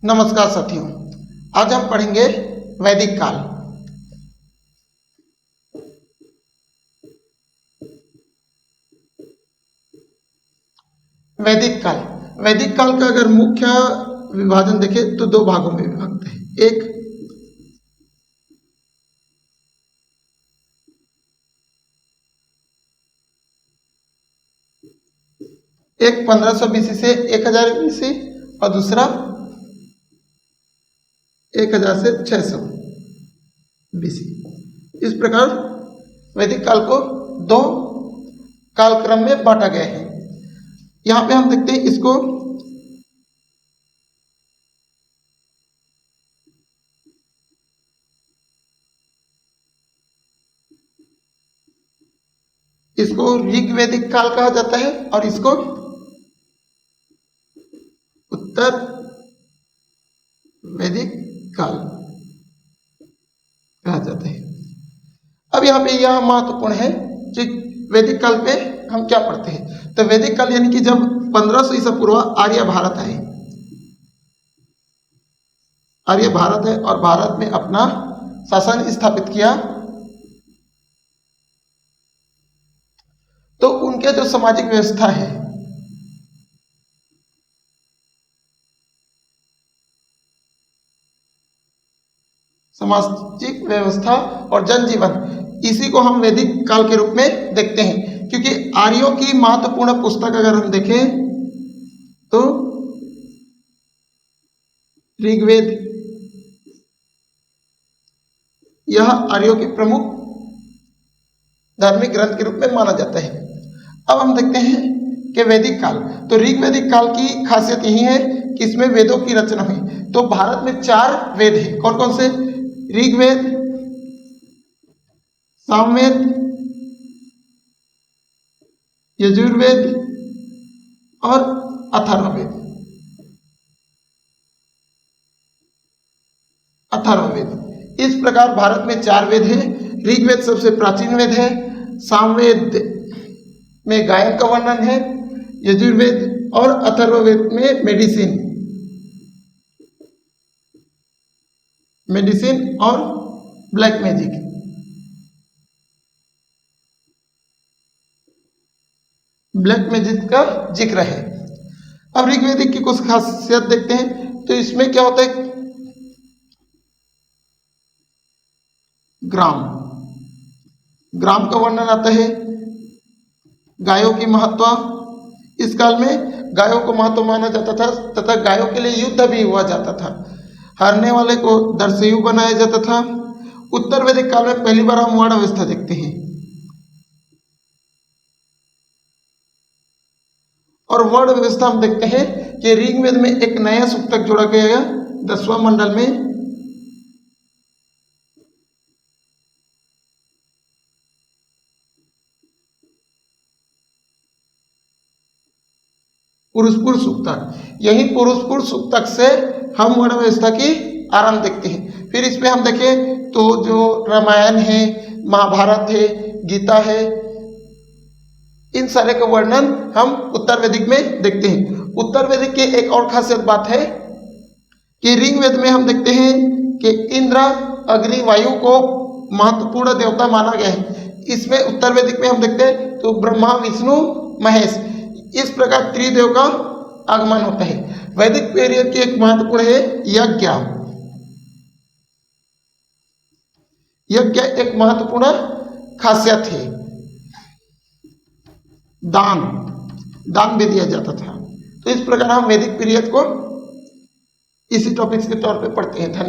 नमस्कार साथियों, आज हम पढ़ेंगे वैदिक काल। वैदिक काल का अगर मुख्य विभाजन देखें तो दो भागों में विभक्त है। एक 1500 बीसी से 1000 बीसी और दूसरा 1000 से 600 बीसी। इस प्रकार वैदिक काल को दो कालक्रम में बांटा गया है। यहाँ पे हम देखते हैं इसको ऋग्वैदिक काल कहा जाता है और इसको उत्तर वैदिक काल कहा जाता है। अब यहाँ पे यह महत्वपूर्ण है कि वैदिक काल पे हम क्या पढ़ते हैं। तो वैदिक काल यानी कि जब 1500 ईसा पूर्व आर्य भारत आए, आर्य भारत है और भारत में अपना शासन स्थापित किया, तो उनके जो सामाजिक व्यवस्था है, सामाजिक व्यवस्था और जनजीवन, इसी को हम वैदिक काल के रूप में देखते हैं। क्योंकि आर्यों की महत्वपूर्ण पुस्तक अगर हम देखें तो ऋग्वेद, यह आर्यों की प्रमुख धार्मिक ग्रंथ के रूप में माना जाता है। अब हम देखते हैं कि वैदिक काल, तो ऋग्वैदिक काल की खासियत यही है कि इसमें वेदों की रचना हुई। तो भारत में 4 वेद हैं। कौन कौन से? ऋग्वेद, सामवेद, यजुर्वेद और अथर्ववेद। इस प्रकार भारत में 4 वेद हैं। ऋग्वेद सबसे प्राचीन वेद है, सामवेद में गायन का वर्णन है, यजुर्वेद और अथर्ववेद में मेडिसिन और ब्लैक मैजिक का जिक्र है। अब ऋग्वेदिक की कुछ खासियत देखते हैं। तो इसमें क्या होता है? ग्राम का वर्णन आता है, गायों की महत्व। इस काल में गायों को महत्व माना जाता था तथा गायों के लिए युद्ध भी हुआ जाता था। हारने वाले को दर्शयु बनाया जाता था। उत्तर वैदिक काल में पहली बार हम वर्ण व्यवस्था देखते हैं और वर्ण व्यवस्था हम देखते हैं कि ऋग्वेद में एक नया सूक्तक जोड़ा गया 10वां मंडल में। पुरुषपुर सूक्तक, यही पुरुषपुर सूक्तक से हम वर्ण व्यवस्था की आरंभ देखते हैं। फिर इसमें हम देखें तो जो रामायण है, महाभारत है, गीता है, इन सारे का वर्णन हम उत्तर वैदिक में देखते हैं। उत्तर वैदिक की एक और खासियत बात है कि ऋग्वेद में हम देखते हैं कि इंद्र, अग्नि, वायु को महत्वपूर्ण देवता माना गया है। इसमें उत्तर वैदिक में हम देखते हैं तो ब्रह्मा, विष्णु, महेश, इस प्रकार त्रिदेव का आगमन होता है। वैदिक पीरियड की एक महत्वपूर्ण है यज्ञ एक महत्वपूर्ण खासियत है। दान भी दिया जाता था। तो इस प्रकार हम वैदिक पीरियड को इसी टॉपिक्स के तौर पे पढ़ते हैं। धन्यवाद।